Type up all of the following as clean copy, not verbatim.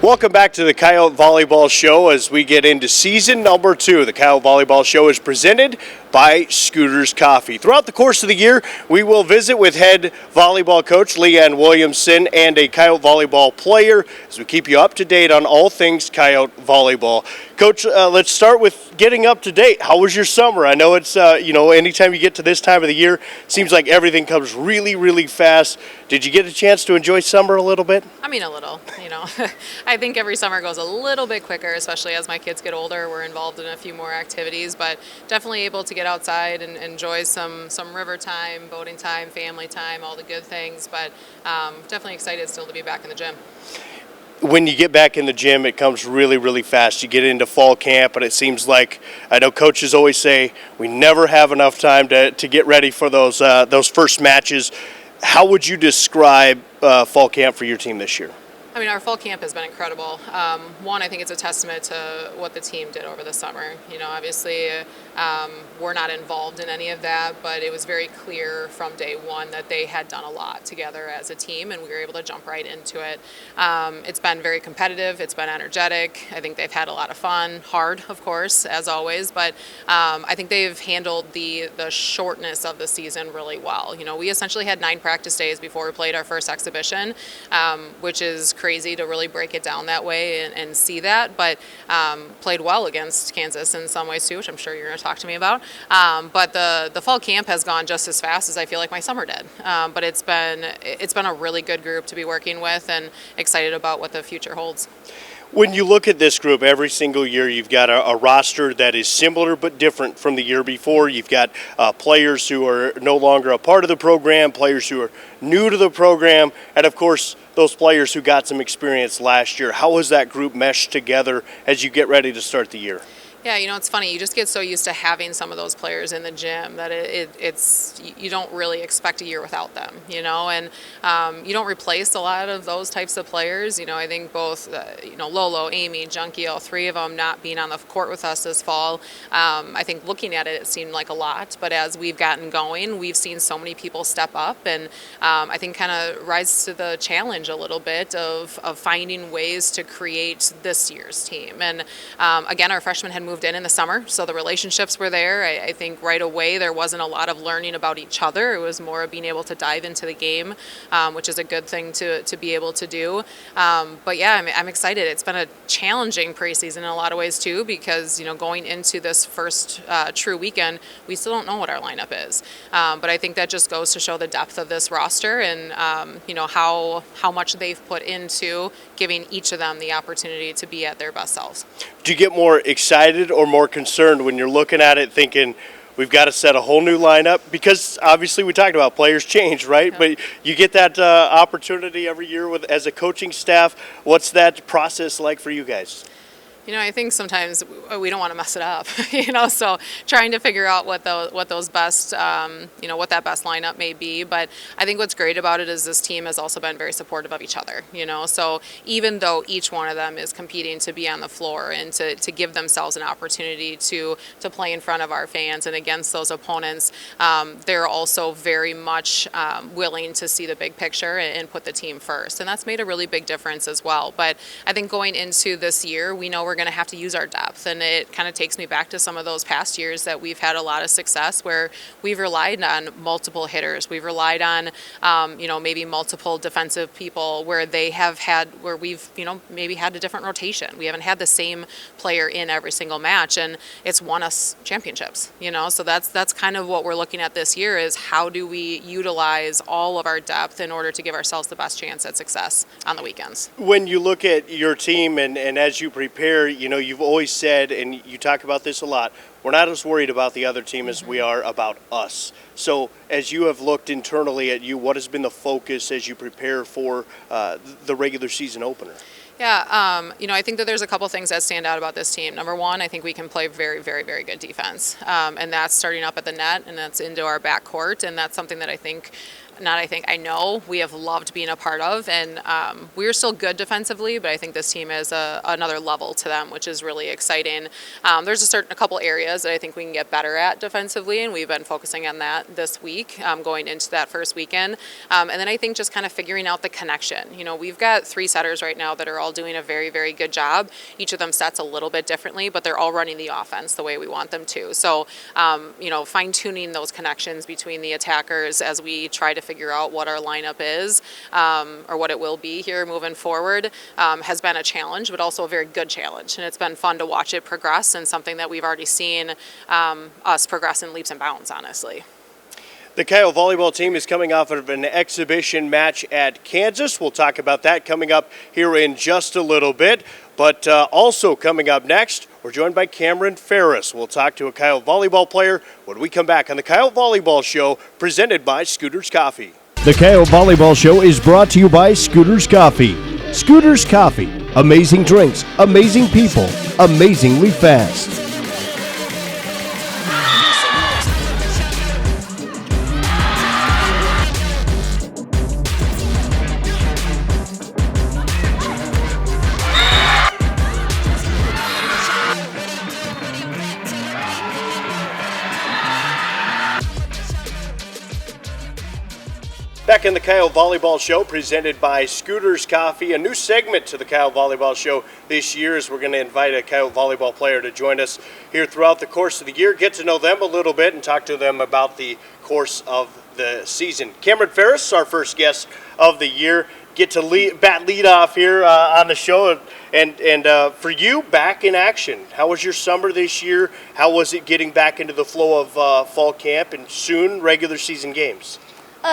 Welcome back to the Coyote Volleyball Show as we get into season number 2. The Coyote Volleyball Show is presented by SCOOTER'S Coffee. Throughout the course of the year, we will visit with head volleyball coach Leanne Williamson and a Coyote volleyball player as we keep you up to date on all things Coyote volleyball. Coach, let's start with getting up to date. How was your summer? I know it's, anytime you get to this time of the year, it seems like everything comes really, really fast. Did you get a chance to enjoy summer a little bit? I mean, a little, I think every summer goes a little bit quicker, especially as my kids get older. We're involved in a few more activities, but definitely able to get outside and enjoy some river time, boating time, family time, all the good things, but definitely excited still to be back in the gym. When you get back in the gym, it comes really, really fast. You get into fall camp, and it seems like, I know coaches always say, we never have enough time to get ready for those first matches. How would you describe fall camp for your team this year? I mean, our fall camp has been incredible. One, I think it's a testament to what the team did over the summer. Obviously, we're not involved in any of that, but it was very clear from day one that they had done a lot together as a team, and we were able to jump right into it. It's been very competitive. It's been energetic. I think they've had a lot of fun, hard, of course, as always, but I think they've handled the shortness of the season really well. We essentially had 9 practice days before we played our first exhibition, which is crazy to really break it down that way and see that, but played well against Kansas in some ways too, which I'm sure you're going to talk to me about. But the fall camp has gone just as fast as I feel like my summer did. But it's been a really good group to be working with, and excited about what the future holds. When you look at this group, every single year you've got a roster that is similar but different from the year before. You've got players who are no longer a part of the program, players who are new to the program, and of course those players who got some experience last year. How has that group meshed together as you get ready to start the year? Yeah, it's funny. You just get so used to having some of those players in the gym that it's you don't really expect a year without them, and you don't replace a lot of those types of players. I think both, Lolo, Amy, Junkie, all 3 of them not being on the court with us this fall. I think looking at it seemed like a lot, but as we've gotten going, we've seen so many people step up, and I think kind of rise to the challenge a little bit of finding ways to create this year's team. And again, our freshmen had moved in the summer, so the relationships were there. I think right away there wasn't a lot of learning about each other. It was more of being able to dive into the game, which is a good thing to be able to do. But yeah, I'm excited. It's been a challenging preseason in a lot of ways too, because going into this first true weekend, we still don't know what our lineup is. But I think that just goes to show the depth of this roster and how much they've put into giving each of them the opportunity to be at their best selves. Do you get more excited or more concerned when you're looking at it thinking, we've got to set a whole new lineup? Because obviously we talked about players change, right? Yeah. But you get that opportunity every year as a coaching staff. What's that process like for you guys? I think sometimes we don't want to mess it up, so trying to figure out what those best, what that best lineup may be. But I think what's great about it is this team has also been very supportive of each other, so even though each one of them is competing to be on the floor and to give themselves an opportunity to play in front of our fans and against those opponents, they're also very much willing to see the big picture and put the team first. And that's made a really big difference as well. But I think going into this year, we know we're going to have to use our depth, and it kind of takes me back to some of those past years that we've had a lot of success where we've relied on multiple hitters, we've relied on maybe multiple defensive people where we've maybe had a different rotation. We haven't had the same player in every single match, and it's won us championships. So that's kind of what we're looking at this year, is how do we utilize all of our depth in order to give ourselves the best chance at success on the weekends. When you look at your team and as you prepare, you've always said, and you talk about this a lot, we're not as worried about the other team as we are about us. So as you have looked internally at you, what has been the focus as you prepare for the regular season opener? Yeah, I think that there's a couple things that stand out about this team. Number one, I think we can play very, very, very good defense, and that's starting up at the net, and that's into our backcourt, and that's something that I think I know we have loved being a part of, and we're still good defensively, but I think this team is another level to them, which is really exciting. There's a couple areas that I think we can get better at defensively, and we've been focusing on that this week, going into that first weekend. And then I think just kind of figuring out the connection. We've got 3 setters right now that are all doing a very, very good job. Each of them sets a little bit differently, but they're all running the offense the way we want them to. So, fine-tuning those connections between the attackers as we try to figure out what our lineup is, or what it will be here moving forward, has been a challenge, but also a very good challenge. And it's been fun to watch it progress, and something that we've already seen us progress in leaps and bounds, honestly. The Coyote Volleyball team is coming off of an exhibition match at Kansas. We'll talk about that coming up here in just a little bit. But also coming up next, we're joined by Kamryn Farris. We'll talk to a Coyote Volleyball player when we come back on the Coyote Volleyball Show, presented by Scooter's Coffee. The Coyote Volleyball Show is brought to you by Scooter's Coffee. Scooter's Coffee. Amazing drinks, amazing people, amazingly fast. Back in the Coyote Volleyball Show, presented by Scooter's Coffee. A new segment to the Coyote Volleyball Show this year is we're going to invite a Coyote Volleyball player to join us here throughout the course of the year, get to know them a little bit, and talk to them about the course of the season. Kamryn Farris, our first guest of the year, get to bat lead off here on the show. And for you, back in action. How was your summer this year? How was it getting back into the flow of fall camp and soon regular season games?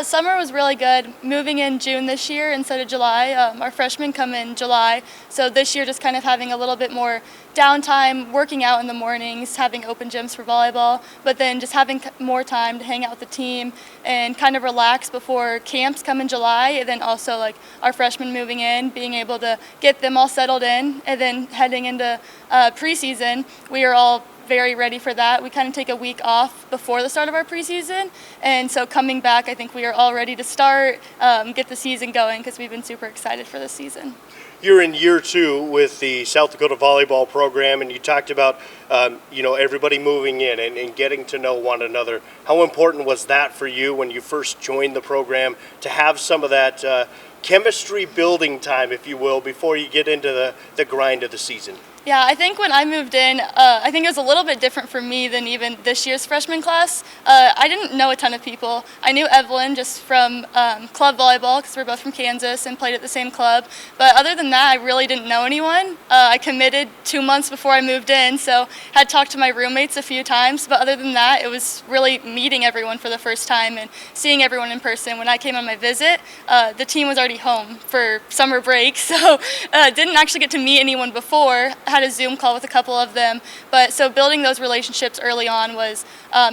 Summer was really good. Moving in June this year instead of July. Our freshmen come in July, so this year just kind of having a little bit more downtime, working out in the mornings, having open gyms for volleyball, but then just having more time to hang out with the team and kind of relax before camps come in July, and then also like our freshmen moving in, being able to get them all settled in, and then heading into preseason, we are all very ready for that. We kind of take a week off before the start of our preseason, and so coming back, I think we are all ready to start, get the season going, because we've been super excited for this season. You're in year 2 with the South Dakota volleyball program, and you talked about everybody moving in and getting to know one another. How important was that for you when you first joined the program to have some of that chemistry building time, if you will, before you get into the grind of the season? Yeah, I think when I moved in, I think it was a little bit different for me than even this year's freshman class. I didn't know a ton of people. I knew Evelyn just from club volleyball, because we're both from Kansas and played at the same club. But other than that, I really didn't know anyone. I committed 2 months before I moved in, so had talked to my roommates a few times. But other than that, it was really meeting everyone for the first time and seeing everyone in person. When I came on my visit, the team was already home for summer break, so didn't actually get to meet anyone before. Had a Zoom call with a couple of them, but so building those relationships early on was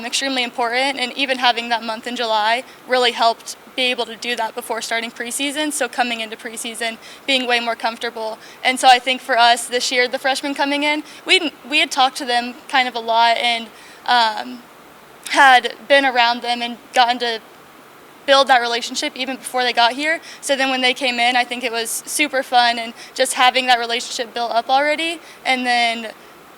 extremely important, and even having that month in July really helped be able to do that before starting preseason, so coming into preseason being way more comfortable. And so I think for us this year, the freshmen coming in, we had talked to them kind of a lot, and had been around them and gotten to build that relationship even before they got here. So then when they came in, I think it was super fun, and just having that relationship built up already, and then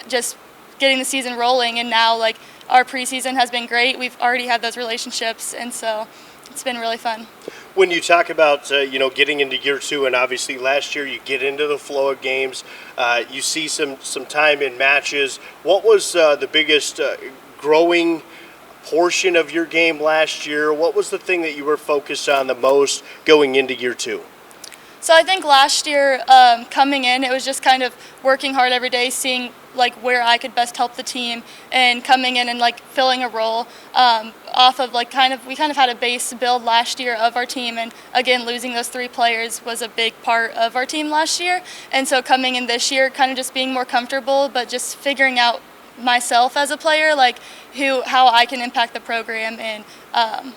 just getting the season rolling. And now like our preseason has been great. We've already had those relationships, and so it's been really fun. When you talk about getting into year 2, and obviously last year you get into the flow of games, you see some time in matches. What was the biggest growing portion of your game last year? What was the thing that you were focused on the most going into year 2? So I think last year, coming in, it was just kind of working hard every day, seeing like where I could best help the team, and coming in and like filling a role off of like we kind of had a base build last year of our team, and again losing those 3 players was a big part of our team last year. And so coming in this year, kind of just being more comfortable, but just figuring out myself as a player, like how I can impact the program and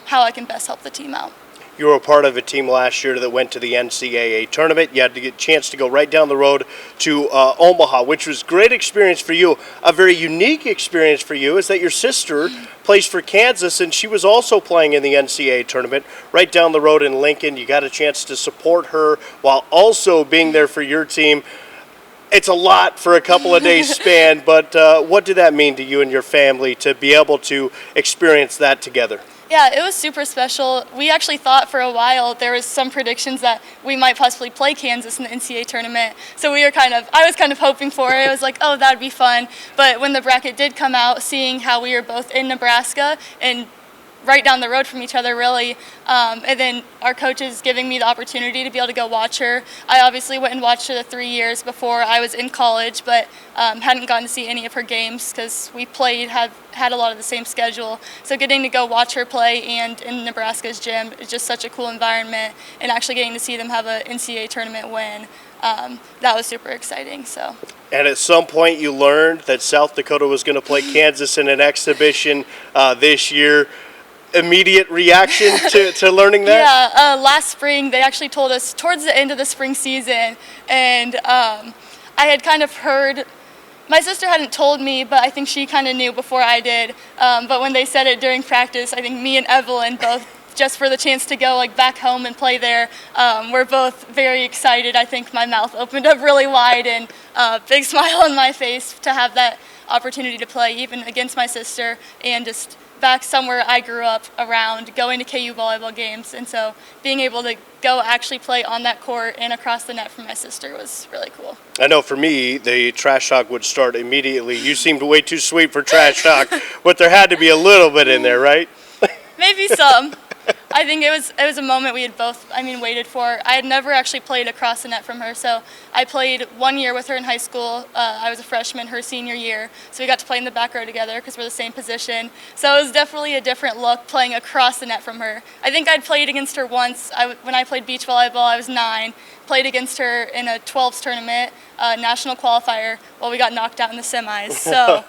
how I can best help the team out. You were a part of a team last year that went to the NCAA tournament. You had to get a chance to go right down the road to Omaha, which was a great experience for you. A very unique experience for you is that your sister plays for Kansas, and she was also playing in the NCAA tournament right down the road in Lincoln. You got a chance to support her while also being there for your team. It's a lot for a couple of days span, but what did that mean to you and your family to be able to experience that together? Yeah, it was super special. We actually thought for a while there was some predictions that we might possibly play Kansas in the NCAA tournament. So I was kind of hoping for it. I was like, oh, that'd be fun. But when the bracket did come out, seeing how we were both in Nebraska and right down the road from each other, really. And then our coaches giving me the opportunity to be able to go watch her. I obviously went and watched her the 3 years before I was in college, but hadn't gotten to see any of her games because we had a lot of the same schedule. So getting to go watch her play and in Nebraska's gym is just such a cool environment, and actually getting to see them have an NCAA tournament win, that was super exciting. So. And at some point you learned that South Dakota was going to play Kansas in an exhibition this year. Immediate reaction to learning that? Yeah, last spring they actually told us towards the end of the spring season, and I had kind of heard, my sister hadn't told me, but I think she kind of knew before I did, but when they said it during practice, I think me and Evelyn both, just for the chance to go back home and play there, we're both very excited. I think my mouth opened up really wide and big smile on my face to have that opportunity to play even against my sister and just back somewhere I grew up around, going to KU volleyball games, and so being able to go actually play on that court and across the net for my sister was really cool. I know for me, the trash talk would start immediately. You seemed way too sweet for trash talk, but there had to be a little bit in there, right? Maybe some. I think it was a moment we had both, waited for. I had never actually played across the net from her, so I played 1 year with her in high school. I was a freshman her senior year, so we got to play in the back row together because we're the same position. So it was definitely a different look playing across the net from her. I think I'd played against her once. When I played beach volleyball, I was 9. Played against her in a 12s tournament, national qualifier. Well, we got knocked out in the semis, so...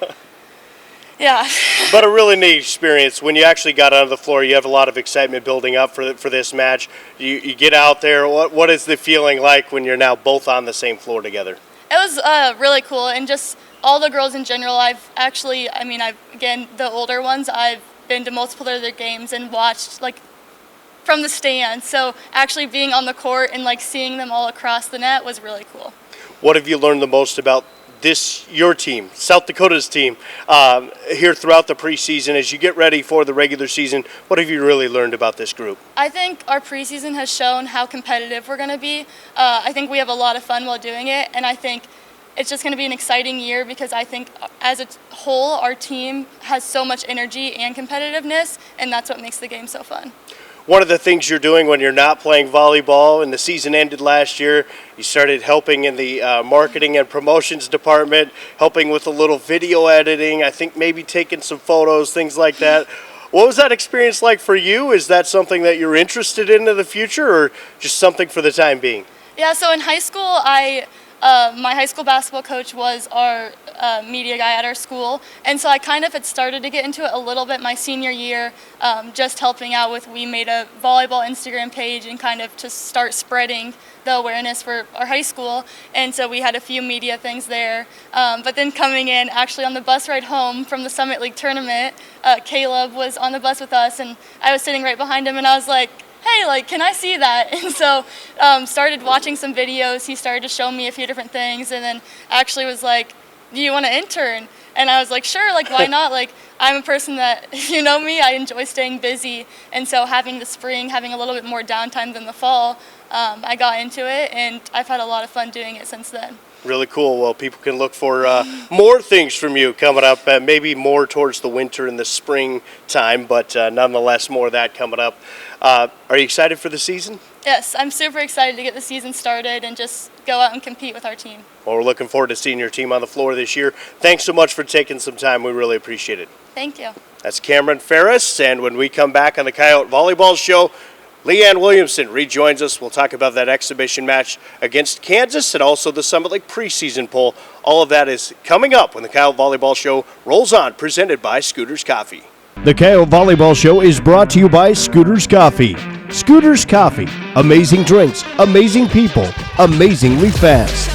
Yeah. But a really neat experience. When you actually got onto the floor, you have a lot of excitement building up for this match. You get out there. What is the feeling like when you're now both on the same floor together? It was really cool, and just all the girls in general. Again, the older ones, I've been to multiple of their games and watched from the stands. So actually being on the court and seeing them all across the net was really cool. What have you learned the most about your team, South Dakota's team, here throughout the preseason as you get ready for the regular season? What have you really learned about this group? I think our preseason has shown how competitive we're going to be. I think we have a lot of fun while doing it, and I think it's just going to be an exciting year because I think as a whole our team has so much energy and competitiveness, and that's what makes the game so fun. One of the things you're doing when you're not playing volleyball, and the season ended last year, you started helping in the marketing and promotions department, helping with a little video editing, I think maybe taking some photos, things like that. What was that experience like for you? Is that something that you're interested in the future, or just something for the time being? Yeah, so in high school, my high school basketball coach was our media guy at our school, and so I kind of had started to get into it a little bit my senior year, just helping out with, we made a volleyball Instagram page and kind of to start spreading the awareness for our high school, and so we had a few media things there. But then coming in, actually on the bus ride home from the Summit League tournament, Caleb was on the bus with us, and I was sitting right behind him, and I was like, hey, can I see that? And so started watching some videos. He started to show me a few different things, and then actually was like, do you want to intern? And I was like, sure, why not? I'm a person that, you know me, I enjoy staying busy, and so having the spring, having a little bit more downtime than the fall, I got into it, and I've had a lot of fun doing it since then. Really cool. Well, people can look for more things from you coming up, maybe more towards the winter and the spring time, but nonetheless, more of that coming up. Are you excited for the season? Yes, I'm super excited to get the season started and just go out and compete with our team. Well, we're looking forward to seeing your team on the floor this year. Thanks so much for taking some time. We really appreciate it. Thank you. That's Kamryn Farris, and when we come back on the Coyote Volleyball Show, Leanne Williamson rejoins us. We'll talk about that exhibition match against Kansas and also the Summit League preseason poll. All of that is coming up when the Coyote Volleyball Show rolls on, presented by SCOOTER'S Coffee. The Coyote Volleyball Show is brought to you by SCOOTER'S Coffee. Scooter's Coffee. Amazing drinks, amazing people, amazingly fast.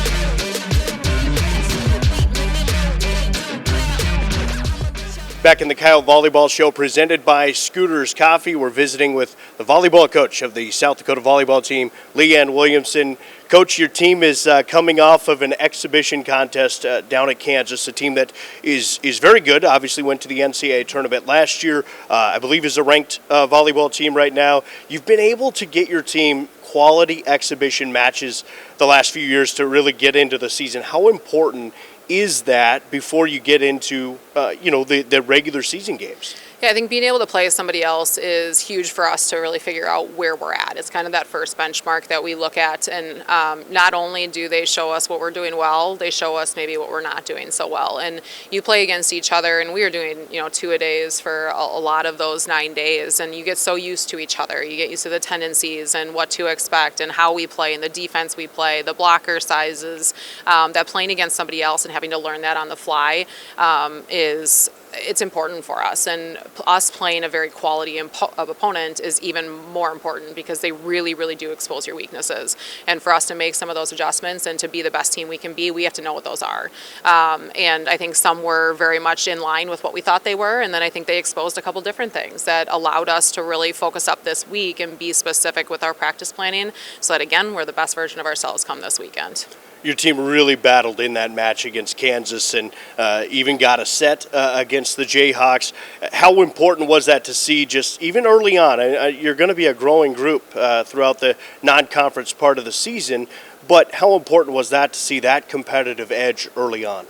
Back in the Coyote Volleyball Show presented by Scooter's Coffee, we're visiting with the volleyball coach of the South Dakota volleyball team, Leanne Williamson. Coach, your team is coming off of an exhibition contest down at Kansas, a team that is very good. Obviously went to the NCAA tournament last year. I believe is a ranked volleyball team right now. You've been able to get your team quality exhibition matches the last few years to really get into the season. How important is that before you get into the regular season games? Yeah, I think being able to play somebody else is huge for us to really figure out where we're at. It's kind of that first benchmark that we look at, and not only do they show us what we're doing well, they show us maybe what we're not doing so well. And you play against each other, and we were doing 2-a-days for a lot of those 9 days, and you get so used to each other. You get used to the tendencies and what to expect and how we play and the defense we play, the blocker sizes. That playing against somebody else and having to learn that on the fly it's important for us, and us playing a very quality of opponent is even more important because they really, really do expose your weaknesses. And for us to make some of those adjustments and to be the best team we can be, we have to know what those are. And I think some were very much in line with what we thought they were, and then I think they exposed a couple different things that allowed us to really focus up this week and be specific with our practice planning so that, again, we're the best version of ourselves come this weekend. Your team really battled in that match against Kansas and even got a set against the Jayhawks. How important was that to see just even early on? You're going to be a growing group throughout the non-conference part of the season, but how important was that to see that competitive edge early on?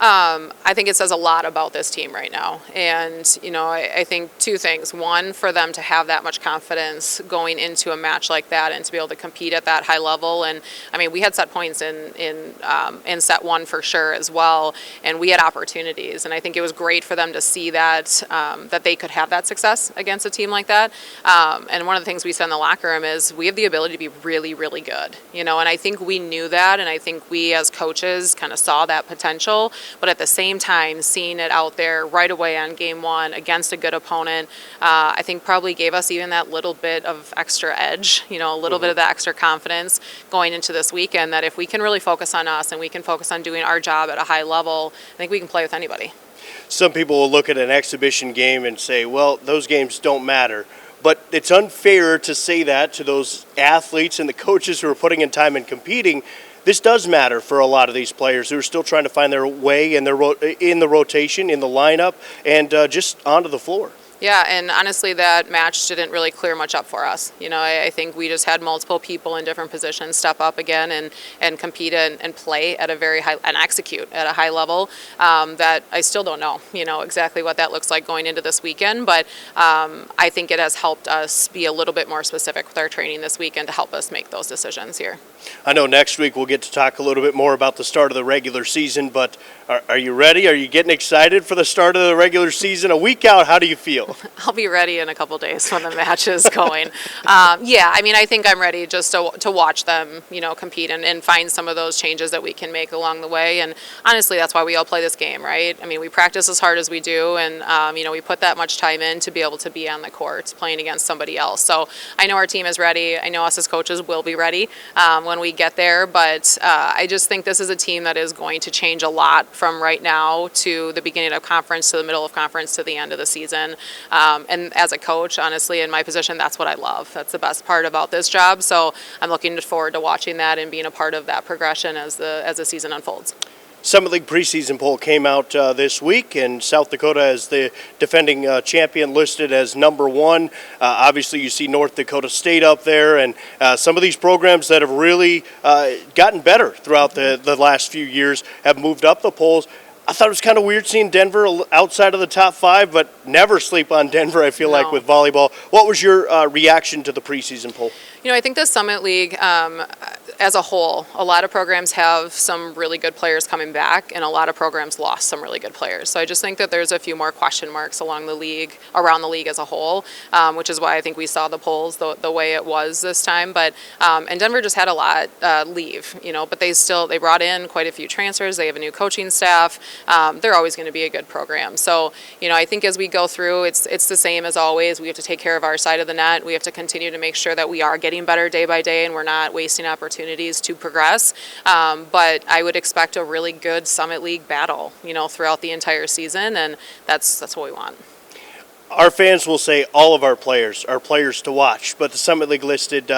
I think it says a lot about this team right now. And, I think two things. One, for them to have that much confidence going into a match like that and to be able to compete at that high level. And, we had set points in set one for sure as well. And we had opportunities. And I think it was great for them to see that, that they could have that success against a team like that. And one of the things we said in the locker room is we have the ability to be really, really good. And I think we knew that. And I think we as coaches kind of saw that potential. But at the same time, seeing it out there right away on game one against a good opponent, I think probably gave us even that little bit of extra edge, a little bit of that extra confidence going into this weekend that if we can really focus on us and we can focus on doing our job at a high level, I think we can play with anybody. Some people will look at an exhibition game and say, well, those games don't matter. But it's unfair to say that to those athletes and the coaches who are putting in time and competing. This does matter for a lot of these players who are still trying to find their way in the rotation, in the lineup, and just onto the floor. Yeah, and honestly, that match didn't really clear much up for us. I think we just had multiple people in different positions step up again and compete and play at a very high, and execute at a high level that I still don't know, exactly what that looks like going into this weekend. But I think it has helped us be a little bit more specific with our training this weekend to help us make those decisions here. I know next week we'll get to talk a little bit more about the start of the regular season, but are you ready? Are you getting excited for the start of the regular season? A week out, how do you feel? I'll be ready in a couple days when the match is going. I think I'm ready just to watch them, compete and find some of those changes that we can make along the way. And honestly, that's why we all play this game, right? We practice as hard as we do, and we put that much time in to be able to be on the court playing against somebody else. So I know our team is ready. I know us as coaches will be ready when we get there. But I just think this is a team that is going to change a lot from right now to the beginning of conference, to the middle of conference, to the end of the season. And as a coach, honestly, in my position, that's what I love. That's the best part about this job. So I'm looking forward to watching that and being a part of that progression as the season unfolds. Summit League preseason poll came out this week, and South Dakota as the defending champion listed as number one. Obviously, you see North Dakota State up there, and some of these programs that have really gotten better throughout the last few years have moved up the polls. I thought it was kind of weird seeing Denver outside of the top five, but never sleep on Denver, I feel like, with volleyball. What was your reaction to the preseason poll? I think the Summit League, as a whole, a lot of programs have some really good players coming back, and a lot of programs lost some really good players. So I just think that there's a few more question marks around the league as a whole, which is why I think we saw the polls the way it was this time. But and Denver just had a lot leave, but they brought in quite a few transfers. They have a new coaching staff. They're always going to be a good program. So I think as we go through, it's the same as always. We have to take care of our side of the net. We have to continue to make sure that we are getting better day by day, and we're not wasting opportunities to progress, but I would expect a really good Summit League battle, throughout the entire season, and that's what we want. Our fans will say all of our players are players to watch, but the Summit League listed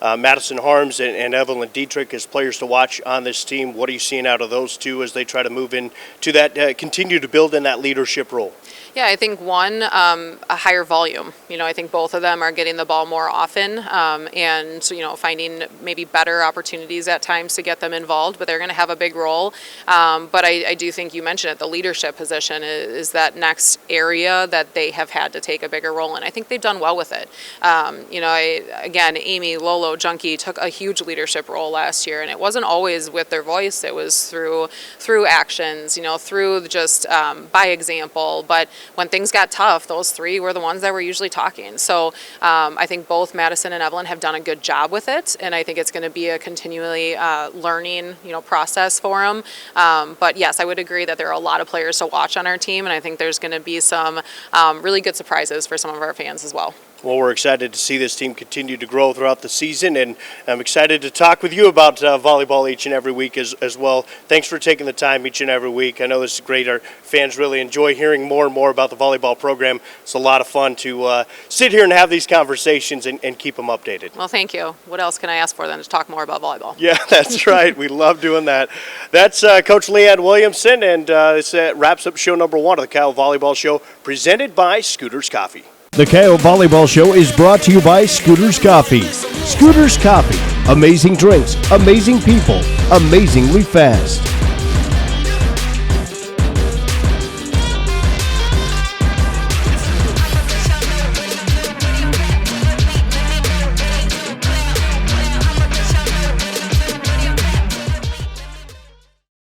Madison Harms and Evelyn Dietrich as players to watch on this team. What are you seeing out of those two as they try to move into that, continue to build in that leadership role? Yeah, I think one, a higher volume. I think both of them are getting the ball more often, and finding maybe better opportunities at times to get them involved. But they're going to have a big role. But I do think you mentioned it. The leadership position is that next area that they have had to take a bigger role in. I think they've done well with it. Again, Amy, Lolo, Junkie took a huge leadership role last year, and it wasn't always with their voice. It was through actions. Through just by example. But when things got tough, those three were the ones that were usually talking. So I think both Madison and Evelyn have done a good job with it, and I think it's going to be a continually learning, process for them. But yes, I would agree that there are a lot of players to watch on our team, and I think there's going to be some really good surprises for some of our fans as well. Well, we're excited to see this team continue to grow throughout the season, and I'm excited to talk with you about volleyball each and every week as well. Thanks for taking the time each and every week. I know this is great. Our fans really enjoy hearing more and more about the volleyball program. It's a lot of fun to sit here and have these conversations and keep them updated. Well, thank you. What else can I ask for then to talk more about volleyball? Yeah, that's right. We love doing that. That's Coach Leanne Williamson, and this wraps up show number 1 of the Coyote Volleyball Show, presented by Scooter's Coffee. The Coyote Volleyball Show is brought to you by Scooter's Coffee. Scooter's Coffee. Amazing drinks, amazing people, amazingly fast.